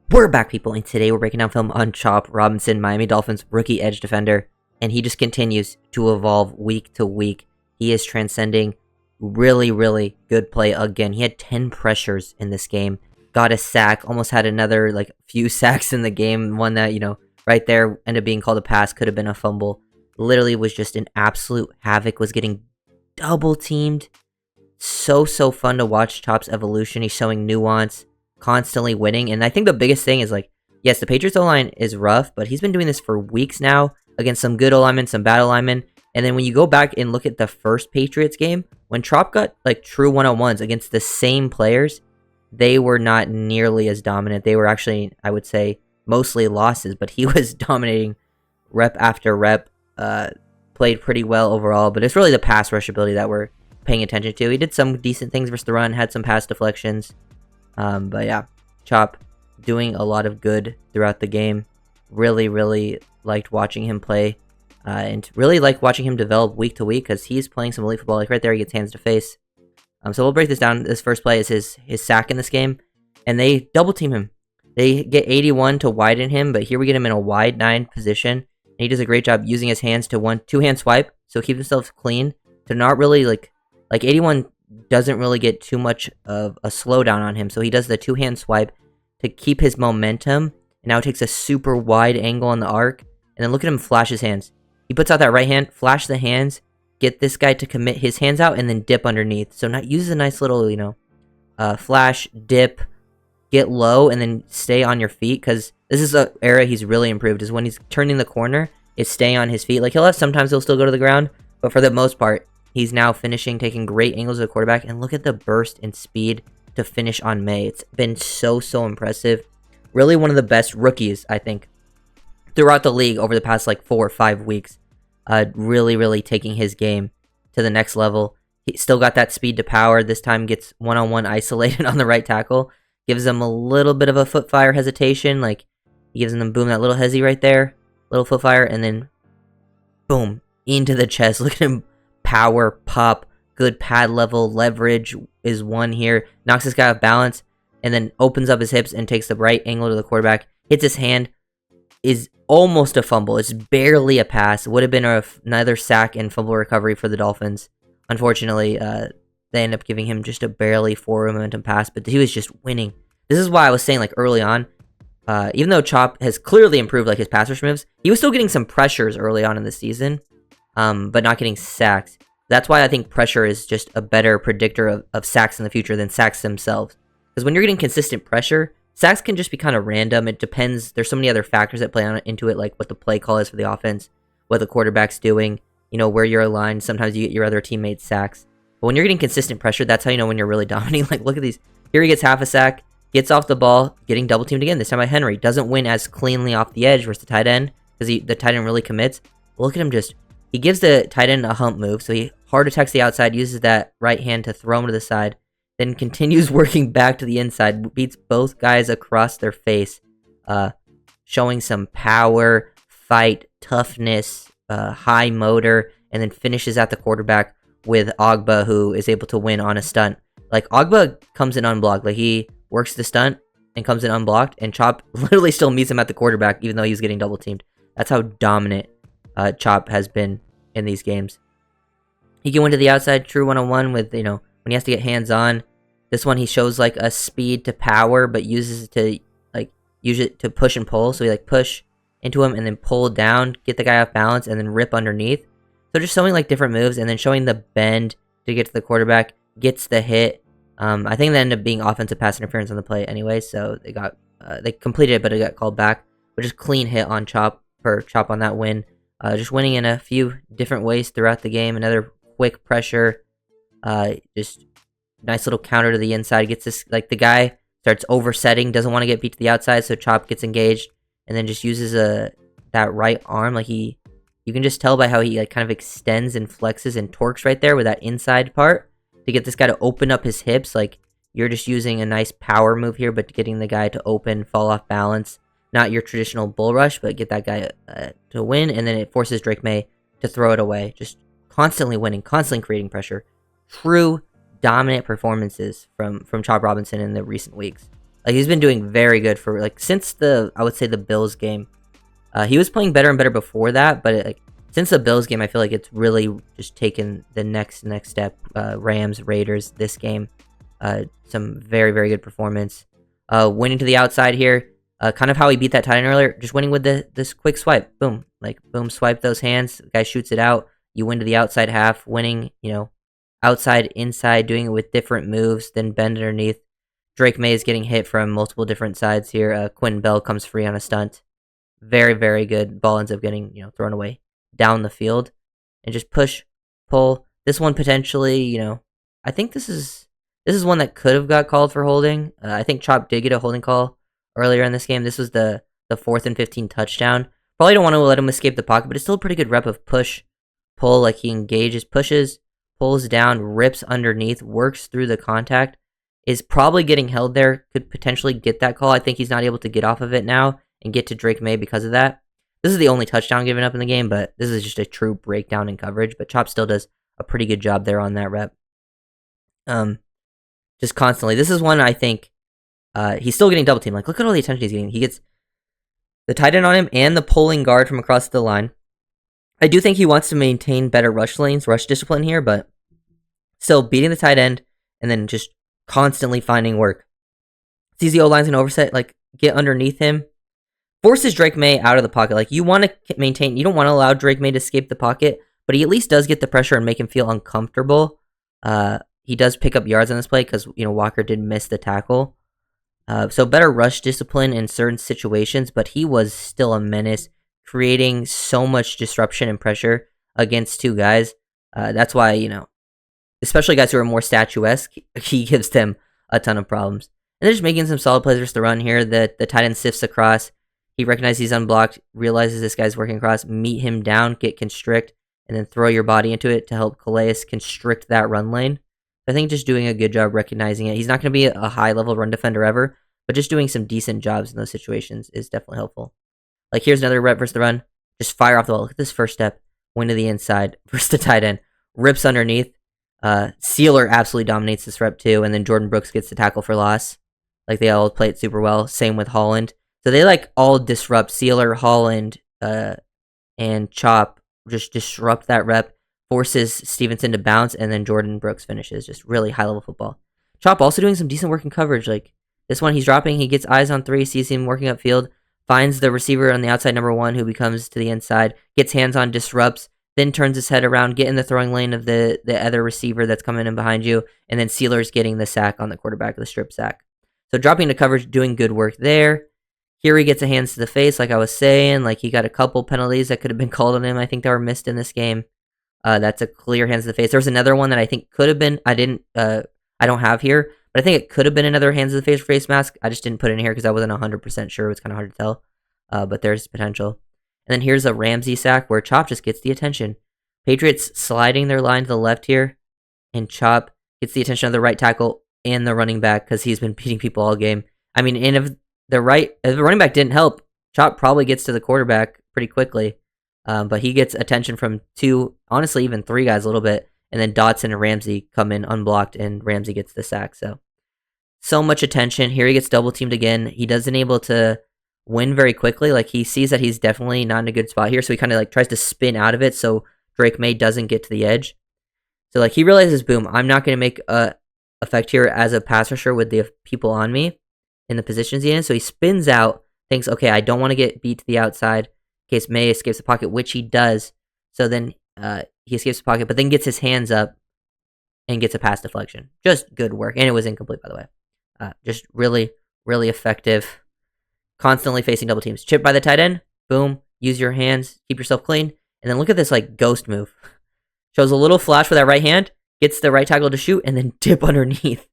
We're back, people, and today we're breaking down film on Chop Robinson, Miami Dolphins rookie edge defender, and he just continues to evolve week to week. He is transcending really good play again. He had 10 pressures in this game, got a sack, almost had another few sacks in the game. One that, right there ended up being called a pass, could have been a fumble. Literally was just an absolute havoc, was getting double teamed. So fun to watch Chop's evolution. He's showing nuance, constantly winning, and I think the biggest thing is yes, the Patriots O-line is rough, but he's been doing this for weeks now against some good O-linemen, some bad O-linemen. And then when you go back and look at the first Patriots game, when Trop got true one-on-ones against the same players, they were not nearly as dominant. They were actually, I would say, mostly losses, but he was dominating rep after rep. Played pretty well overall, but it's really the pass rush ability that we're paying attention to. He did some decent things versus the run, had some pass deflections. But yeah, Chop doing a lot of good throughout the game. Really liked watching him play, and really like watching him develop week to week because he's playing some elite football. Like right there, he gets hands to face. So we'll break this down. This first play is his sack in this game, and they double team him. They get 81 to widen him, but here we get him in a wide 9 position. And he does a great job using his hands to two-hand swipe, so keep himself clean. To not really like 81 doesn't really get too much of a slowdown on him, so he does the two-hand swipe to keep his momentum, and now takes a super wide angle on the arc, and then look at him flash his hands. He puts out that right hand, flash the hands, get this guy to commit his hands out, and then dip underneath. So not uses a nice little, flash, dip, get low, and then stay on your feet, because this is an area he's really improved, is when he's turning the corner, is staying on his feet. Sometimes he'll still go to the ground, but for the most part, he's now finishing, taking great angles of the quarterback, and look at the burst and speed to finish on May. It's been so impressive. Really one of the best rookies, I think, throughout the league over the past 4 or 5 weeks. Really taking his game to the next level. He still got that speed to power. This time gets one-on-one isolated on the right tackle. Gives them a little bit of a foot fire hesitation. He gives them, boom, that little hezzy right there. Little foot fire, and then boom, into the chest. Look at him power, pop, good pad level, leverage is one here. Knocks this guy off balance, and then opens up his hips and takes the right angle to the quarterback. Hits his hand, is almost a fumble. It's barely a pass. Would have been another sack and fumble recovery for the Dolphins. Unfortunately, they end up giving him just a barely forward momentum pass, but he was just winning. This is why I was saying early on, even though Chop has clearly improved his pass rush moves, he was still getting some pressures early on in the season, but not getting sacks. That's why I think pressure is just a better predictor of sacks in the future than sacks themselves. Because when you're getting consistent pressure, sacks can just be kind of random. It depends. There's so many other factors that play into it, like what the play call is for the offense, what the quarterback's doing, where you're aligned. Sometimes you get your other teammates sacks. But when you're getting consistent pressure, that's how you know when you're really dominating. Look at these. Here he gets half a sack, gets off the ball, getting double teamed again. This time by Henry. Doesn't win as cleanly off the edge versus the tight end because the tight end really commits. But look at him just. He gives the tight end a hump move, so he hard attacks the outside, uses that right hand to throw him to the side, then continues working back to the inside, beats both guys across their face, showing some power, fight, toughness, high motor, and then finishes at the quarterback with Ogba, who is able to win on a stunt. Ogba comes in unblocked. He works the stunt and comes in unblocked, and Chop literally still meets him at the quarterback, even though he was getting double teamed. That's how dominant Chop has been in these games. He can win to the outside, true one-on-one with, when he has to get hands-on. This one, he shows, a speed to power, but uses it to, use it to push and pull. So he, push into him and then pull down, get the guy off balance, and then rip underneath. So just showing, different moves, and then showing the bend to get to the quarterback, gets the hit. I think that ended up being offensive pass interference on the play anyway, so they completed it, but it got called back. But just clean hit on Chop on that win. Just winning in a few different ways throughout the game. Another quick pressure, just nice little counter to the inside. Gets this, the guy starts oversetting, doesn't want to get beat to the outside, so Chop gets engaged, and then just uses that right arm. You can just tell by how he kind of extends and flexes and torques right there with that inside part to get this guy to open up his hips. You're just using a nice power move here, but getting the guy to open, fall off balance. Not your traditional bull rush, but get that guy to win, and then it forces Drake May to throw it away. Just constantly winning, constantly creating pressure. True dominant performances from Chop Robinson in the recent weeks. Like, he's been doing very good for, like, since I would say the Bills game. He was playing better and better before that, but like, since the Bills game, I feel like it's really just taken the next step. Rams, Raiders, this game. Some very, very good performance. Winning to the outside here. Kind of how he beat that tight end earlier. Just winning with this quick swipe. Boom. Like, boom, swipe those hands. The guy shoots it out. You win to the outside half. Winning, outside, inside, doing it with different moves, then bend underneath. Drake May is getting hit from multiple different sides here. Quinn Bell comes free on a stunt. Very, very good. Ball ends up getting, thrown away down the field. And just push, pull. This one potentially, I think this is one that could have got called for holding. I think Chop did get a holding call earlier in this game. This was the 4th and 15 touchdown. Probably don't want to let him escape the pocket, but it's still a pretty good rep of push, pull. Like, he engages, pushes, pulls down, rips underneath, works through the contact. Is probably getting held there. Could potentially get that call. I think he's not able to get off of it now and get to Drake May because of that. This is the only touchdown given up in the game, but this is just a true breakdown in coverage. But Chop still does a pretty good job there on that rep. Just constantly. This is one I think he's still getting double teamed. Like, look at all the attention he's getting. He gets the tight end on him and the pulling guard from across the line. I do think he wants to maintain better rush lanes, rush discipline here, but still beating the tight end and then just constantly finding work. Sees the O-line's an oversight, like, get underneath him. Forces Drake May out of the pocket. Like, you want to maintain, you don't want to allow Drake May to escape the pocket, but he at least does get the pressure and make him feel uncomfortable. He does pick up yards on this play because, Walker did miss the tackle. So better rush discipline in certain situations, but he was still a menace, creating so much disruption and pressure against two guys. That's why, especially guys who are more statuesque, he gives them a ton of problems. And they're just making some solid plays versus the run here. The tight end sifts across. He recognizes he's unblocked, realizes this guy's working across, meet him down, get constrict, and then throw your body into it to help Calais constrict that run lane. I think just doing a good job recognizing it. He's not going to be a high-level run defender ever, but just doing some decent jobs in those situations is definitely helpful. Like, here's another rep versus the run. Just fire off the ball. Look at this first step. Win to the inside versus the tight end. Rips underneath. Sealer absolutely dominates this rep too, and then Jordan Brooks gets the tackle for loss. Like, they all play it super well. Same with Holland. So they, like, all disrupt. Sealer, Holland, and Chop just disrupt that rep. Forces Stevenson to bounce, and then Jordan Brooks finishes. Just really high-level football. Chop also doing some decent work in coverage. Like, this one he's dropping. He gets eyes on 3, sees him working upfield, finds the receiver on the outside, number 1, who becomes to the inside, gets hands on, disrupts, then turns his head around, get in the throwing lane of the other receiver that's coming in behind you, and then Sealer's getting the sack on the quarterback, the strip sack. So dropping into coverage, doing good work there. Here he gets a hands to the face, like I was saying. Like, he got a couple penalties that could have been called on him. I think they were missed in this game. That's a clear hands to the face. There was another one that I think could have been. I don't have here, but I think it could have been another hands to the face face mask. I just didn't put it in here because I wasn't 100% sure. It was kind of hard to tell, but there's potential. And then here's a Ramsey sack where Chop just gets the attention. Patriots sliding their line to the left here, and Chop gets the attention of the right tackle and the running back because he's been beating people all game. I mean, and if the running back didn't help, Chop probably gets to the quarterback pretty quickly. But he gets attention from 2, honestly, even 3 guys a little bit. And then Dotson and Ramsey come in unblocked, and Ramsey gets the sack. So much attention. Here he gets double teamed again. He doesn't able to win very quickly. Like, he sees that he's definitely not in a good spot here. So he kind of like tries to spin out of it so Drake May doesn't get to the edge. So like, he realizes, boom, I'm not going to make a effect here as a pass rusher with the people on me in the positions he's in. So he spins out, thinks, okay, I don't want to get beat to the outside. In case May escapes the pocket, which he does. So then he escapes the pocket, but then gets his hands up and gets a pass deflection. Just good work. And it was incomplete, by the way. Just really, really effective. Constantly facing double teams. Chip by the tight end. Boom. Use your hands. Keep yourself clean. And then look at this, like, ghost move. Shows a little flash with that right hand. Gets the right tackle to shoot and then dip underneath.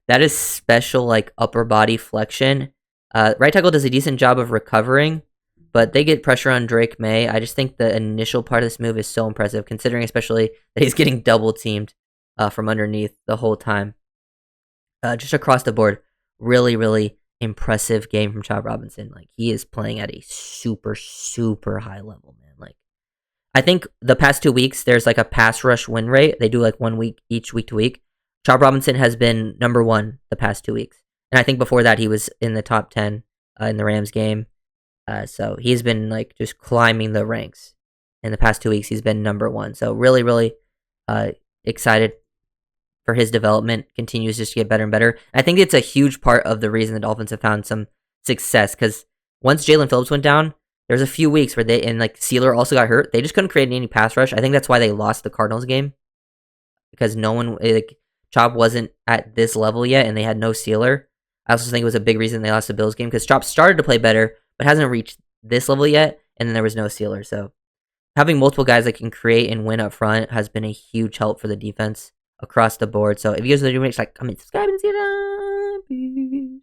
That is special, like, upper body flexion. Right tackle does a decent job of recovering, but they get pressure on Drake May. I just think the initial part of this move is so impressive, considering especially that he's getting double teamed from underneath the whole time. Just across the board, really, really impressive game from Chop Robinson. Like, he is playing at a super, super high level, man. Like, I think the past 2 weeks, there's like a pass rush win rate. They do like 1 week, each week to week. Chop Robinson has been number 1 the past 2 weeks. And I think before that he was in the top 10 in the Rams game. So he's been like just climbing the ranks. In the past 2 weeks, he's been number one. So really, really excited for his development. Continues just to get better and better. I think it's a huge part of the reason the Dolphins have found some success, because once Jalen Phillips went down, there's a few weeks where they, and like Sealer also got hurt. They just couldn't create any pass rush. I think that's why they lost the Cardinals game, because no one, like, Chop wasn't at this level yet, and they had no Sealer. I also think it was a big reason they lost the Bills game, because Chop started to play better, but hasn't reached this level yet, and then there was no Sealer. So having multiple guys that can create and win up front has been a huge help for the defense across the board. So if you guys are doing it, like, comment, subscribe, and see you.